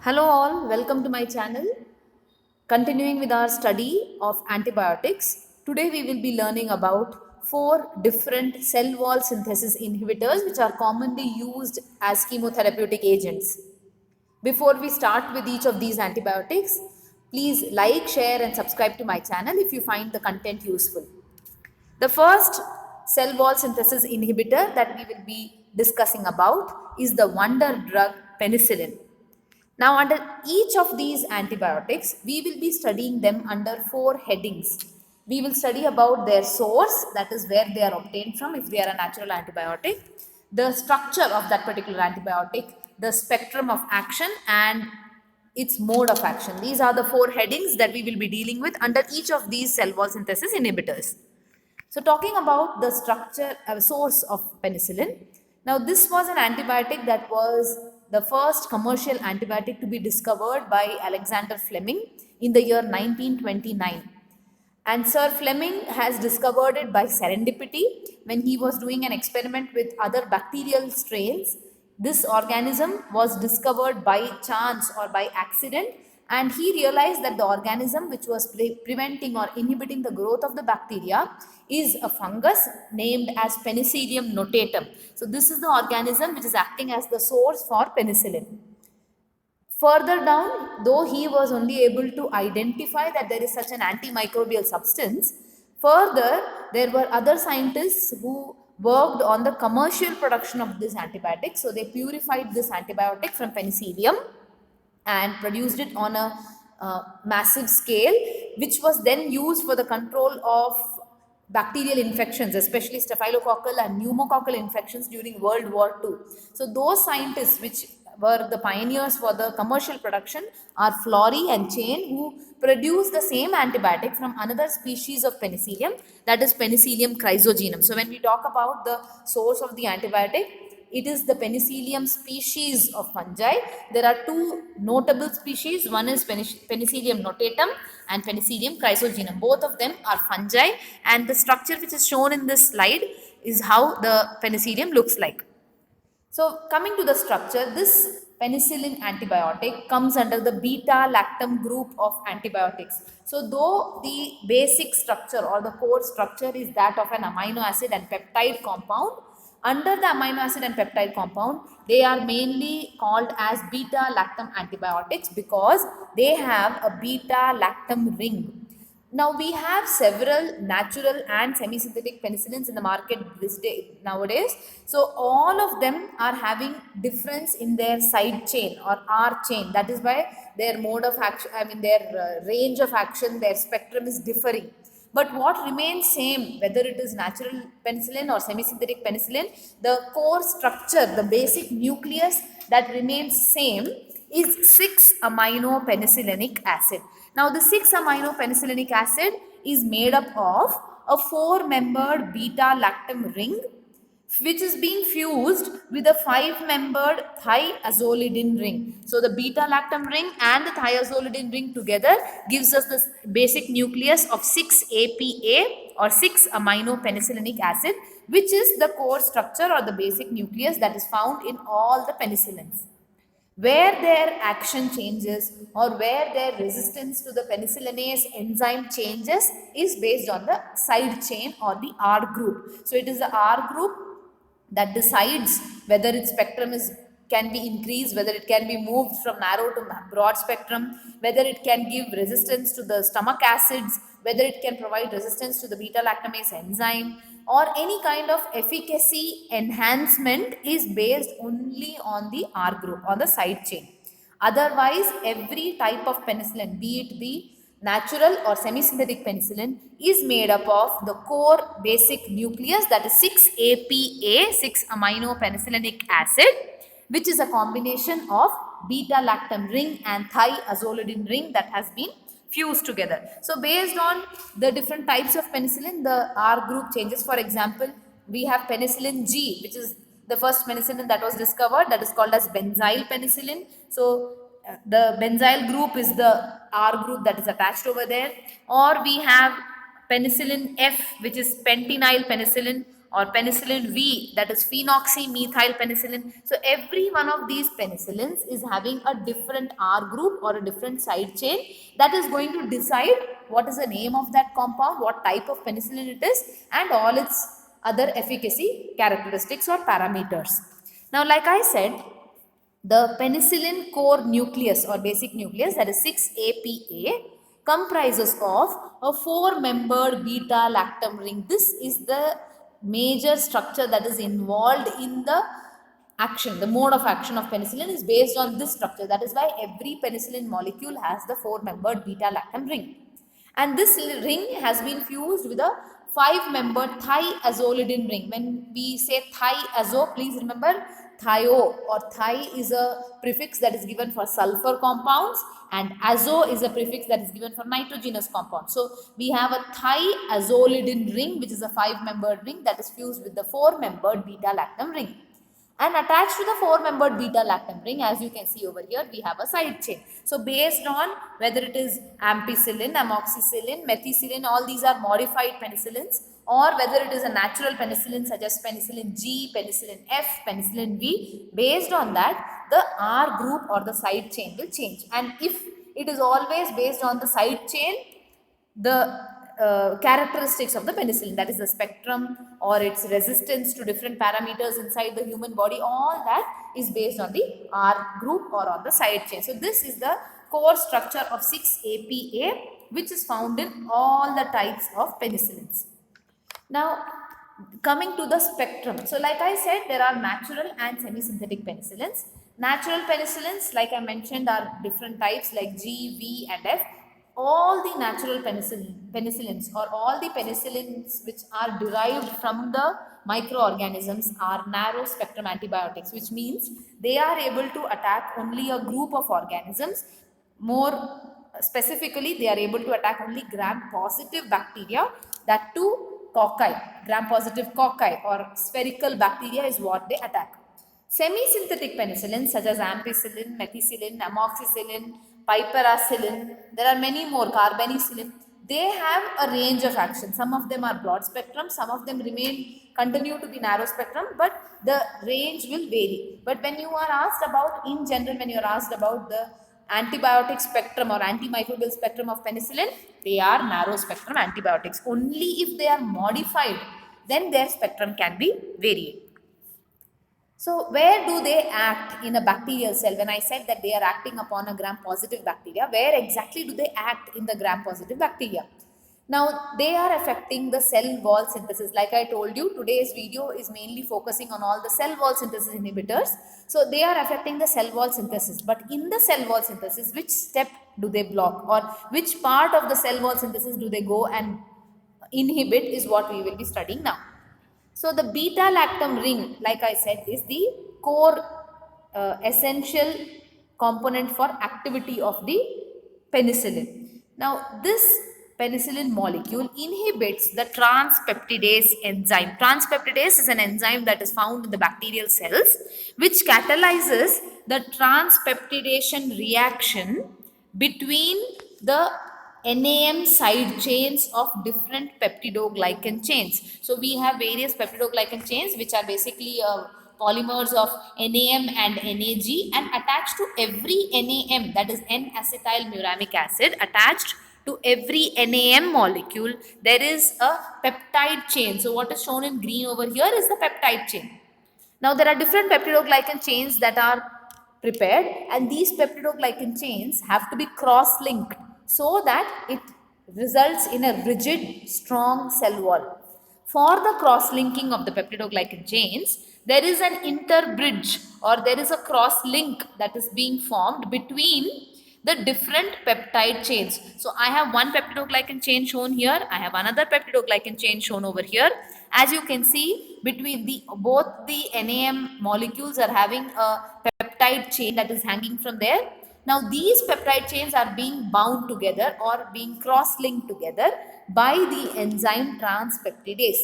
Hello all, welcome to my channel. Continuing with our study of antibiotics, today we will be learning about four different cell wall synthesis inhibitors which are commonly used as chemotherapeutic agents. Before we start with each of these antibiotics, please like, share and subscribe to my channel if you find the content useful. The first cell wall synthesis inhibitor that we will be discussing about is the wonder drug penicillin. Now, under each of these antibiotics, we will be studying them under four headings. We will study about their source, that is where they are obtained from, if they are a natural antibiotic, the structure of that particular antibiotic, the spectrum of action, and its mode of action. These are the four headings that we will be dealing with under each of these cell wall synthesis inhibitors. So, talking about the structure, source of penicillin. Now, this was an antibiotic that was the first commercial antibiotic to be discovered by Alexander Fleming in the year 1929. And Sir Fleming has discovered it by serendipity when he was doing an experiment with other bacterial strains. This organism was discovered by chance or by accident, and he realized that the organism which was preventing or inhibiting the growth of the bacteria is a fungus named as Penicillium notatum. So, this is the organism which is acting as the source for penicillin. Further down, though he was only able to identify that there is such an antimicrobial substance, further there were other scientists who worked on the commercial production of this antibiotic. So they purified this antibiotic from penicillium and produced it on a massive scale, which was then used for the control of bacterial infections, especially staphylococcal and pneumococcal infections during World War II. So those scientists which were the pioneers for the commercial production are Florey and Chain, who produced the same antibiotic from another species of penicillium, that is Penicillium chrysogenum. So when we talk about the source of the antibiotic, it is the Penicillium species of fungi. There are two notable species. One is Penicillium notatum and Penicillium chrysogenum. Both of them are fungi, and the structure which is shown in this slide is how the penicillium looks like. So, coming to the structure, this penicillin antibiotic comes under the beta lactam group of antibiotics. So, though the basic structure or the core structure is that of an amino acid and peptide compound, under the amino acid and peptide compound, they are mainly called as beta lactam antibiotics because they have a beta lactam ring. Now we have several natural and semi-synthetic penicillins in the market nowadays. So all of them are having difference in their side chain or R chain. That is why their mode of action, their range of action, their spectrum is differing. But what remains same, whether it is natural penicillin or semi-synthetic penicillin, the core structure, the basic nucleus that remains same is 6-amino penicillinic acid. Now, the 6-amino penicillinic acid is made up of a 4-membered beta-lactam ring, which is being fused with a 5-membered thiazolidine ring. So, the beta-lactam ring and the thiazolidine ring together gives us the basic nucleus of 6-APA or 6-amino penicillinic acid, which is the core structure or the basic nucleus that is found in all the penicillins. Where their action changes or where their resistance to the penicillinase enzyme changes is based on the side chain or the R group. So it is the R group that decides whether its spectrum can be increased, whether it can be moved from narrow to broad spectrum, whether it can give resistance to the stomach acids, whether it can provide resistance to the beta lactamase enzyme, or any kind of efficacy enhancement is based only on the R group, on the side chain. Otherwise, every type of penicillin, be it the natural or semi-synthetic penicillin, is made up of the core basic nucleus, that is 6-APA, 6-amino penicillinic acid, which is a combination of beta-lactam ring and thiazolidine ring that has been fused together. So based on the different types of penicillin, the R group changes. For example, we have penicillin G, which is the first penicillin that was discovered, that is called as benzyl penicillin. So the benzyl group is the R group that is attached over there. Or we have penicillin F, which is pentenyl penicillin, or penicillin V, that is phenoxymethyl penicillin. So every one of these penicillins is having a different R group or a different side chain that is going to decide what is the name of that compound, what type of penicillin it is, and all its other efficacy characteristics or parameters. Now, like I said, the penicillin core nucleus or basic nucleus, that is 6-APA, comprises of a 4-membered beta-lactam ring. This is the major structure that is involved in the action. The mode of action of penicillin is based on this structure. That is why every penicillin molecule has the 4-membered beta-lactam ring. And this ring has been fused with a 5-membered thiazolidine ring. When we say thiazo, please remember thio or thi is a prefix that is given for sulfur compounds, and azo is a prefix that is given for nitrogenous compounds. So we have a thiazolidine ring, which is a 5-membered ring that is fused with the 4-membered beta-lactam ring. And attached to the 4-membered beta-lactam ring, as you can see over here, we have a side chain. So based on whether it is ampicillin, amoxicillin, methicillin, all these are modified penicillins, or whether it is a natural penicillin such as penicillin G, penicillin F, penicillin V, based on that, the R group or the side chain will change. And if it is always based on the side chain, the characteristics of the penicillin, that is the spectrum or its resistance to different parameters inside the human body, all that is based on the R group or on the side chain. So this is the core structure of 6-APA, which is found in all the types of penicillins. Now, coming to the spectrum. So like I said, there are natural and semi-synthetic penicillins. Natural penicillins, like I mentioned, are different types like G, V and F. All the natural penicillins or all the penicillins which are derived from the microorganisms are narrow spectrum antibiotics, which means they are able to attack only a group of organisms. More specifically, they are able to attack only gram-positive bacteria, that too cocci. Gram-positive cocci or spherical bacteria is what they attack. Semi-synthetic penicillins such as ampicillin, methicillin, amoxicillin, piperacillin, there are many more, carbanicillin, they have a range of action. Some of them are broad spectrum, some of them continue to be narrow spectrum, but the range will vary. But when you are asked about, in general, when you are asked about the antibiotic spectrum or antimicrobial spectrum of penicillin, they are narrow spectrum antibiotics. Only if they are modified, then their spectrum can be varied. So where do they act in a bacterial cell? When I said that they are acting upon a gram-positive bacteria, where exactly do they act in the gram-positive bacteria? Now, they are affecting the cell wall synthesis. Like I told you, today's video is mainly focusing on all the cell wall synthesis inhibitors. So they are affecting the cell wall synthesis. But in the cell wall synthesis, which step do they block, or which part of the cell wall synthesis do they go and inhibit is what we will be studying now. So the beta-lactam ring, like I said, is the core essential component for activity of the penicillin. Now, this penicillin molecule inhibits the transpeptidase enzyme. Transpeptidase is an enzyme that is found in the bacterial cells, which catalyzes the transpeptidation reaction between the NAM side chains of different peptidoglycan chains. So we have various peptidoglycan chains which are basically polymers of NAM and NAG, and attached to every NAM, that is N-acetylmuramic acid, attached to every NAM molecule there is a peptide chain. So what is shown in green over here is the peptide chain. Now there are different peptidoglycan chains that are prepared, and these peptidoglycan chains have to be cross-linked so that it results in a rigid, strong cell wall. For the cross-linking of the peptidoglycan chains, there is an interbridge or there is a cross-link that is being formed between the different peptide chains. So I have one peptidoglycan chain shown here, I have another peptidoglycan chain shown over here. As you can see, between both the NAM molecules are having a peptide chain that is hanging from there. Now these peptide chains are being bound together or being cross-linked together by the enzyme transpeptidase.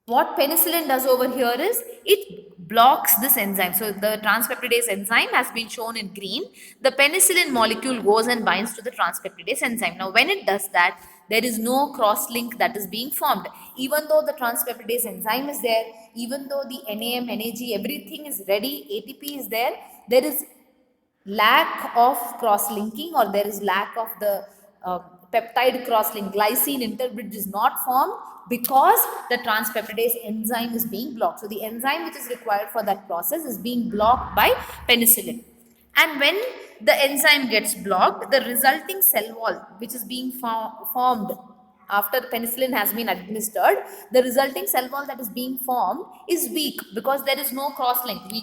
What penicillin does over here is it blocks this enzyme. So the transpeptidase enzyme has been shown in green. The penicillin molecule goes and binds to the transpeptidase enzyme. Now when it does that, there is no cross link that is being formed. Even though the transpeptidase enzyme is there, even though the NAM, NAG, everything is ready, ATP is there, there is lack of cross linking, or there is lack of the peptide cross link. Glycine interbridge is not formed because the transpeptidase enzyme is being blocked. So the enzyme which is required for that process is being blocked by penicillin. And when the enzyme gets blocked, the resulting cell wall which is being formed after penicillin has been administered, the resulting cell wall that is being formed is weak because there is no cross link. We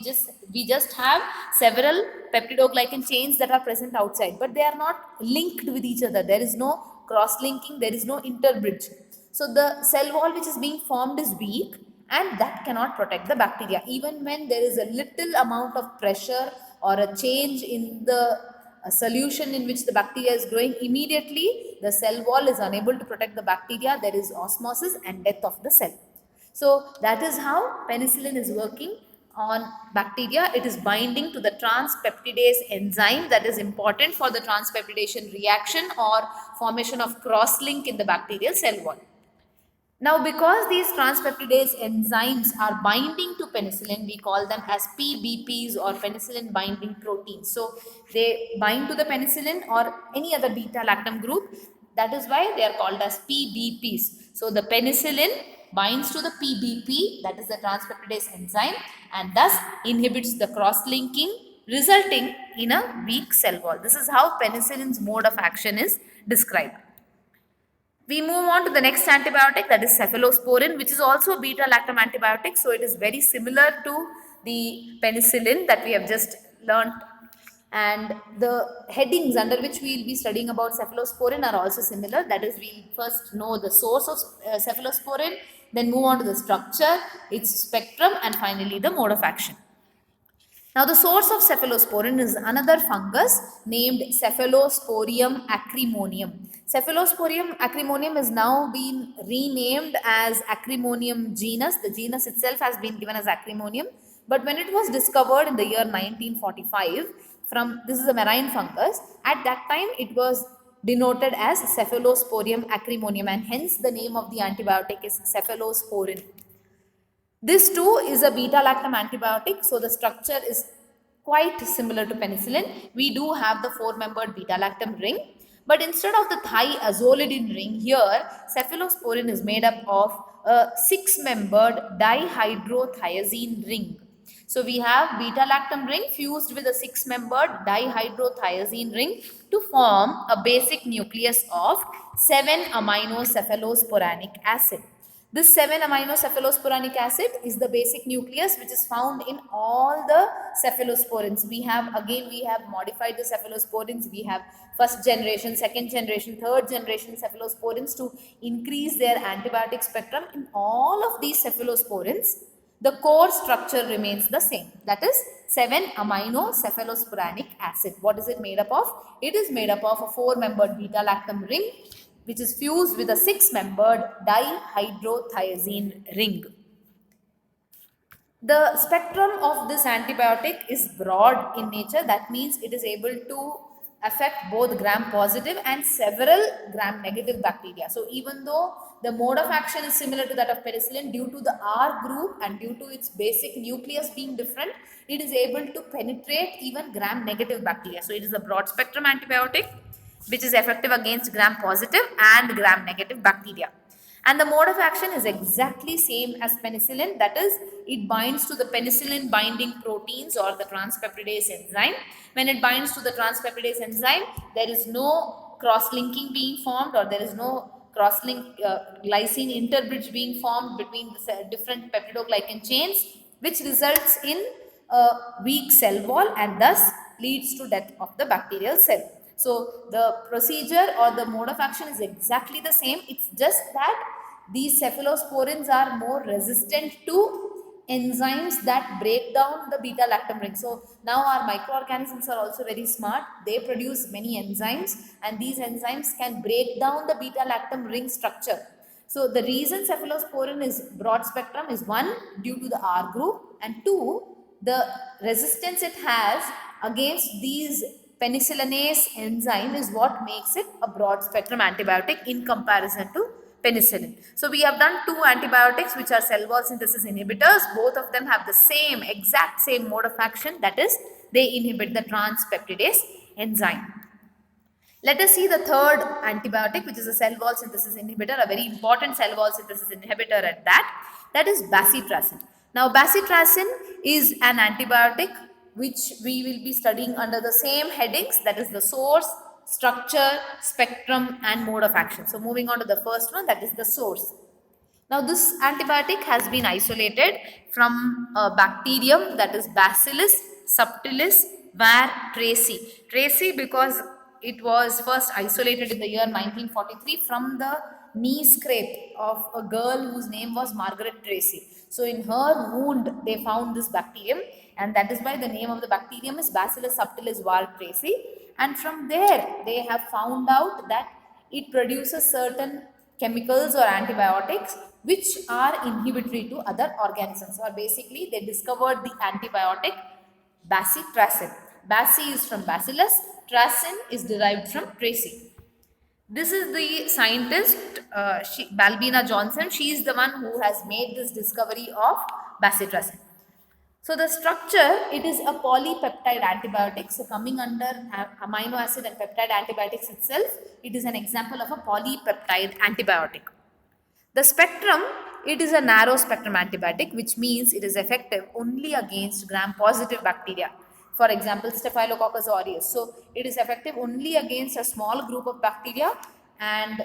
just have several peptidoglycan chains that are present outside, but they are not linked with each other. There is no cross linking, there is no interbridge. So the cell wall which is being formed is weak, and that cannot protect the bacteria. Even when there is a little amount of pressure or a change in the solution in which the bacteria is growing, immediately the cell wall is unable to protect the bacteria. There is osmosis and death of the cell. So that is how penicillin is working on bacteria. It is binding to the transpeptidase enzyme that is important for the transpeptidation reaction or formation of cross-link in the bacterial cell wall. Now, because these transpeptidase enzymes are binding to penicillin, we call them as PBPs, or penicillin binding proteins. So, they bind to the penicillin or any other beta-lactam group. That is why they are called as PBPs. So, the penicillin binds to the PBP, that is the transpeptidase enzyme, and thus inhibits the cross-linking, resulting in a weak cell wall. This is how penicillin's mode of action is described. We move on to the next antibiotic, that is cephalosporin, which is also a beta-lactam antibiotic. So it is very similar to the penicillin that we have just learnt. And the headings under which we will be studying about cephalosporin are also similar. That is, we will first know the source of cephalosporin, then move on to the structure, its spectrum, and finally the mode of action. Now, the source of cephalosporin is another fungus named Cephalosporium acrimonium. Cephalosporium acrimonium is now been renamed as Acrimonium genus. The genus itself has been given as Acrimonium. But when it was discovered in the year 1945, this is a marine fungus, at that time it was denoted as Cephalosporium acrimonium, and hence the name of the antibiotic is cephalosporin. This too is a beta-lactam antibiotic, so the structure is quite similar to penicillin. We do have the 4-membered beta-lactam ring, but instead of the thiazolidine ring, here cephalosporin is made up of a 6-membered dihydrothiazine ring. So we have beta-lactam ring fused with a 6-membered dihydrothiazine ring to form a basic nucleus of 7-aminocephalosporanic acid. This 7-aminocephalosporanic acid is the basic nucleus which is found in all the cephalosporins. We have modified the cephalosporins. We have first generation, second generation, third generation cephalosporins to increase their antibiotic spectrum. In all of these cephalosporins, the core structure remains the same. That is 7-aminocephalosporanic acid. What is it made up of? It is made up of a 4-membered beta-lactam ring which is fused with a 6-membered dihydrothiazine ring. The spectrum of this antibiotic is broad in nature. That means it is able to affect both gram-positive and several gram-negative bacteria. So even though the mode of action is similar to that of penicillin, due to the R group and due to its basic nucleus being different, it is able to penetrate even gram-negative bacteria. So it is a broad-spectrum antibiotic which is effective against gram-positive and gram-negative bacteria. And the mode of action is exactly same as penicillin. That is, it binds to the penicillin binding proteins or the transpeptidase enzyme. When it binds to the transpeptidase enzyme, there is no cross-linking being formed, or there is no cross-link glycine interbridge being formed between the different peptidoglycan chains, which results in a weak cell wall and thus leads to death of the bacterial cell. So the procedure or the mode of action is exactly the same. It's just that these cephalosporins are more resistant to enzymes that break down the beta-lactam ring. So now our microorganisms are also very smart. They produce many enzymes, and these enzymes can break down the beta-lactam ring structure. So the reason cephalosporin is broad spectrum is, one, due to the R group, and two, the resistance it has against these penicillinase enzyme is what makes it a broad spectrum antibiotic in comparison to penicillin. So we have done two antibiotics which are cell wall synthesis inhibitors. Both of them have the same exact same mode of action, that is they inhibit the transpeptidase enzyme. Let us see the third antibiotic, which is a cell wall synthesis inhibitor, a very important cell wall synthesis inhibitor at that. That is bacitracin. Now, bacitracin is an antibiotic which we will be studying under the same headings, that is the source, structure, spectrum, and mode of action. So, moving on to the first one, that is the source. Now, this antibiotic has been isolated from a bacterium, that is Bacillus subtilis var. Tracy because it was first isolated in the year 1943 from the knee scrape of a girl whose name was Margaret Tracy. So, in her wound, they found this bacterium, and that is why the name of the bacterium is Bacillus subtilis var. Tracy. And from there, they have found out that it produces certain chemicals or antibiotics which are inhibitory to other organisms, or basically they discovered the antibiotic bacitracin. Baci is from bacillus, tracin is derived from tracy. This is the scientist Balbina Johnson. She is the one who has made this discovery of bacitracin. So the structure, it is a polypeptide antibiotic. So coming under amino acid and peptide antibiotics itself, it is an example of a polypeptide antibiotic. The spectrum, it is a narrow spectrum antibiotic, which means it is effective only against gram-positive bacteria. For example, Staphylococcus aureus. So it is effective only against a small group of bacteria, and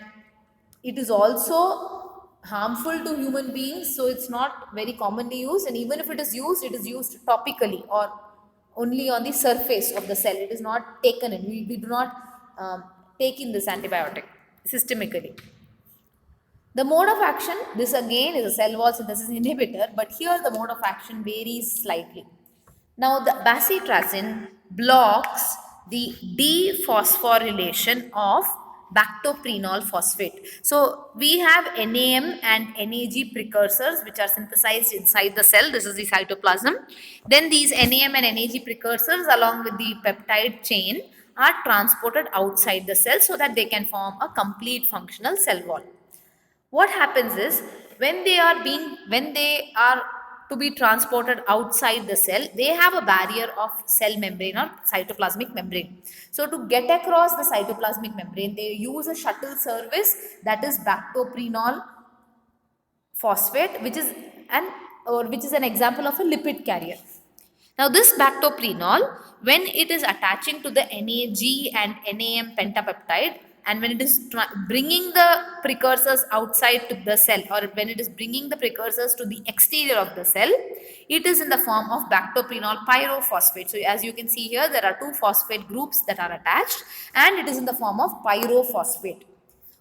it is also harmful to human beings, so it's not very commonly used, and even if it is used topically or only on the surface of the cell. It is not taken in. We do not take in this antibiotic systemically. The mode of action, this again is a cell wall synthesis inhibitor, but here the mode of action varies slightly. Now the bacitracin blocks the dephosphorylation of bactoprenol phosphate. So we have NAM and NAG precursors which are synthesized inside the cell. This is the cytoplasm. Then these NAM and NAG precursors along with the peptide chain are transported outside the cell so that they can form a complete functional cell wall. What happens is when they are to be transported outside the cell, they have a barrier of cell membrane or cytoplasmic membrane. So to get across the cytoplasmic membrane, they use a shuttle service, that is bactoprenol phosphate, which is an example of a lipid carrier. Now this bactoprenol, when it is attaching to the NAG and NAM pentapeptide, and when it is bringing the precursors outside to the cell, or when it is bringing the precursors to the exterior of the cell, it is in the form of bactoprenol pyrophosphate. So as you can see here, there are two phosphate groups that are attached, and it is in the form of pyrophosphate.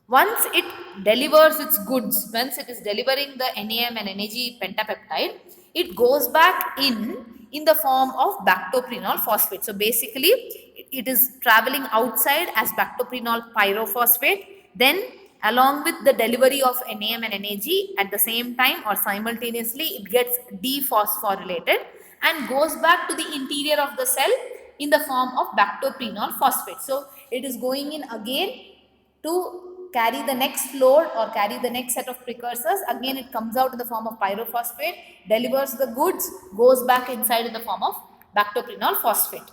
Once it delivers its goods, once it is delivering the NAM and NAG pentapeptide, it goes back in the form of bactoprenol phosphate. So basically, it is traveling outside as bactoprenol pyrophosphate. Then along with the delivery of NAM and NAG, at the same time or simultaneously, it gets dephosphorylated and goes back to the interior of the cell in the form of bactoprenol phosphate. So it is going in again to carry the next load or carry the next set of precursors. Again it comes out in the form of pyrophosphate, delivers the goods, goes back inside in the form of bactoprenol phosphate.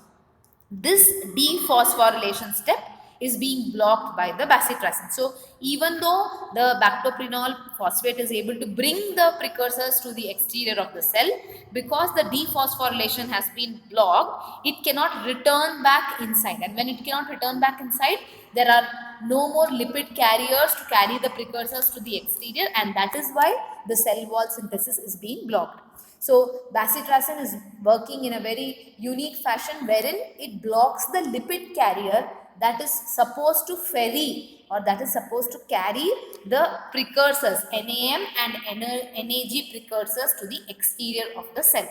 This dephosphorylation step is being blocked by the bacitracin. So even though the bactoprenol phosphate is able to bring the precursors to the exterior of the cell, because the dephosphorylation has been blocked, it cannot return back inside. And when it cannot return back inside, there are no more lipid carriers to carry the precursors to the exterior, and that is why the cell wall synthesis is being blocked. So bacitracin is working in a very unique fashion wherein it blocks the lipid carrier that is supposed to ferry or that is supposed to carry the precursors NAM and NAG precursors to the exterior of the cell.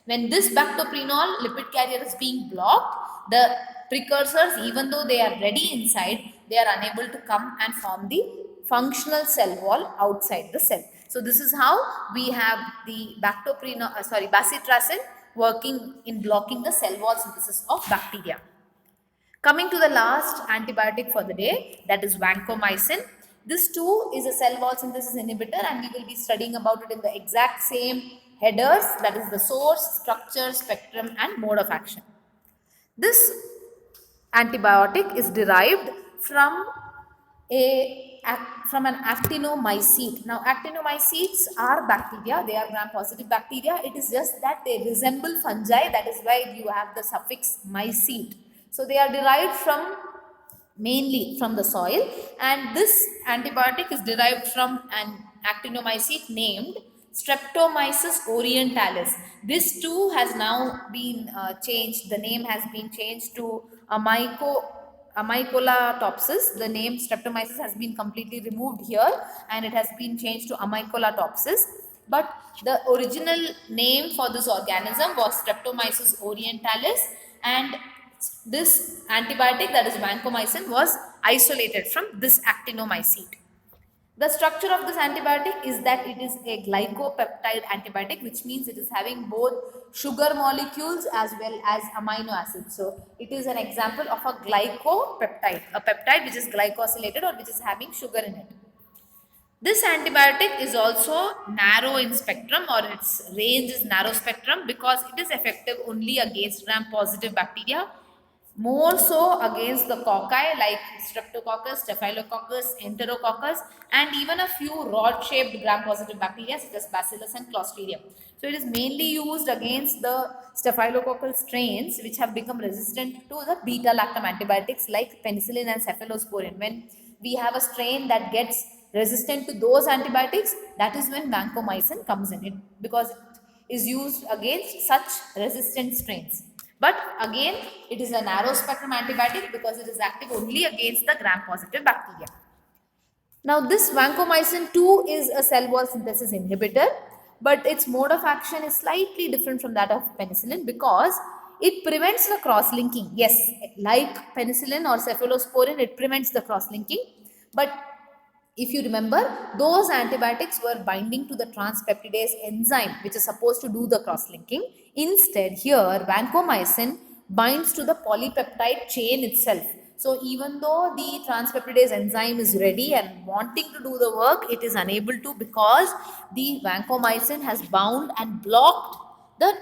When this bactoprenol lipid carrier is being blocked, the precursors, even though they are ready inside, they are unable to come and form the functional cell wall outside the cell. So this is how we have the bacitracin working in blocking the cell wall synthesis of bacteria. Coming to the last antibiotic for the day, that is vancomycin. This too is a cell wall synthesis inhibitor, and we will be studying about it in the exact same headers, that is the source, structure, spectrum and mode of action. This antibiotic is derived from an actinomycete. Now actinomycetes are bacteria, they are gram-positive bacteria. It is just that they resemble fungi, that is why you have the suffix mycete. So they are derived from mainly from the soil, and this antibiotic is derived from an actinomycete named Streptomyces orientalis. This too has now been changed. The name has been changed to Amycolatopsis. The name Streptomyces has been completely removed here, and it has been changed to Amycolatopsis. But the original name for this organism was Streptomyces orientalis, and this antibiotic, that is vancomycin, was isolated from this actinomycete. The structure of this antibiotic is that it is a glycopeptide antibiotic, which means it is having both sugar molecules as well as amino acids. So it is an example of a glycopeptide, a peptide which is glycosylated or which is having sugar in it. This antibiotic is also narrow in spectrum, or its range is narrow spectrum, because it is effective only against gram-positive bacteria, more so against the cocci like Streptococcus, Staphylococcus, Enterococcus, and even a few rod-shaped gram-positive bacteria such as Bacillus and Clostridium. So it is mainly used against the staphylococcal strains which have become resistant to the beta-lactam antibiotics like penicillin and cephalosporin. When we have a strain that gets resistant to those antibiotics, that is when vancomycin comes in it, because it is used against such resistant strains. But again, it is a narrow spectrum antibiotic because it is active only against the gram-positive bacteria. Now this vancomycin too is a cell wall synthesis inhibitor, but its mode of action is slightly different from that of penicillin because it prevents the cross-linking. Yes, like penicillin or cephalosporin, it prevents the cross-linking, but if you remember, those antibiotics were binding to the transpeptidase enzyme, which is supposed to do the cross-linking. Instead, here, vancomycin binds to the polypeptide chain itself. So, even though the transpeptidase enzyme is ready and wanting to do the work, it is unable to because the vancomycin has bound and blocked the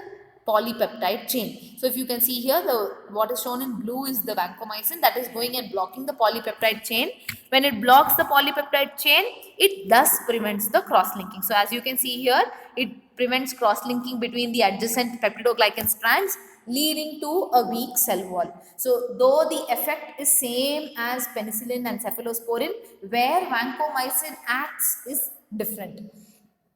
polypeptide chain. So if you can see here, the what is shown in blue is the vancomycin that is going and blocking the polypeptide chain. When it blocks the polypeptide chain, it thus prevents the cross-linking. So as you can see here, it prevents cross-linking between the adjacent peptidoglycan strands, leading to a weak cell wall. So though the effect is same as penicillin and cephalosporin, where vancomycin acts is different.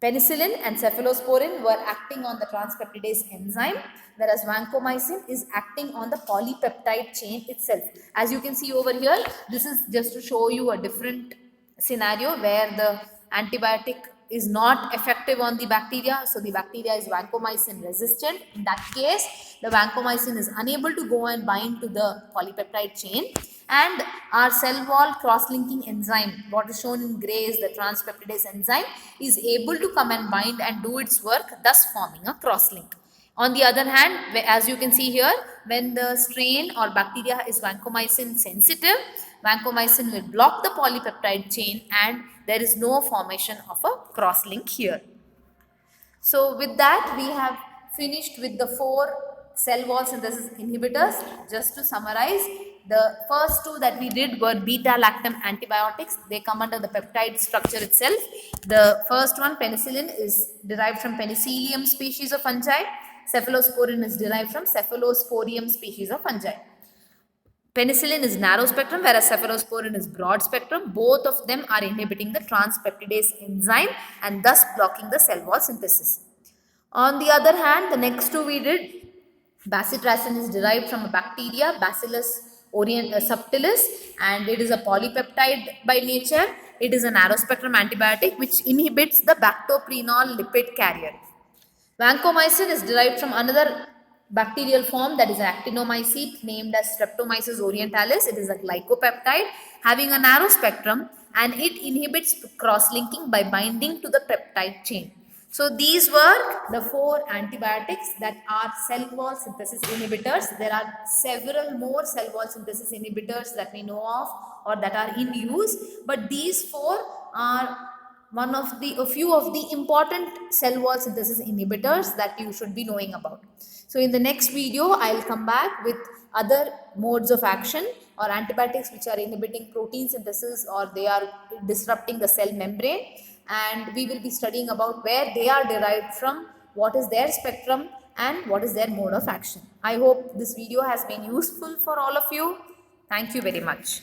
Penicillin and cephalosporin were acting on the transpeptidase enzyme, whereas vancomycin is acting on the polypeptide chain itself. As you can see over here, this is just to show you a different scenario where the antibiotic is not effective on the bacteria. So the bacteria is vancomycin resistant. In that case, the vancomycin is unable to go and bind to the polypeptide chain, and our cell wall cross-linking enzyme, what is shown in gray is the transpeptidase enzyme, is able to come and bind and do its work, thus forming a cross-link. On the other hand, as you can see here, when the strain or bacteria is vancomycin sensitive, vancomycin will block the polypeptide chain and there is no formation of a cross-link here. So with that, we have finished with the 4 cell wall synthesis inhibitors. Just to summarize, the first 2 that we did were beta-lactam antibiotics. They come under the peptide structure itself. The first one, penicillin, is derived from Penicillium species of fungi. Cephalosporin is derived from Cephalosporium species of fungi. Penicillin is narrow spectrum, whereas cephalosporin is broad spectrum. Both of them are inhibiting the transpeptidase enzyme and thus blocking the cell wall synthesis. On the other hand, the next 2 we did, bacitracin is derived from a bacteria, Bacillus subtilis, and it is a polypeptide by nature. It is a narrow spectrum antibiotic which inhibits the bactoprenol lipid carrier. Vancomycin is derived from another bacterial form, that is an actinomycete named as Streptomyces orientalis. It is a glycopeptide having a narrow spectrum and it inhibits cross-linking by binding to the peptide chain. So these were the four antibiotics that are cell wall synthesis inhibitors. There are several more cell wall synthesis inhibitors that we know of or that are in use, but these four are a few of the important cell wall synthesis inhibitors that you should be knowing about. So in the next video, I'll come back with other modes of action or antibiotics which are inhibiting protein synthesis or they are disrupting the cell membrane, and we will be studying about where they are derived from, what is their spectrum and what is their mode of action. I hope this video has been useful for all of you. Thank you very much.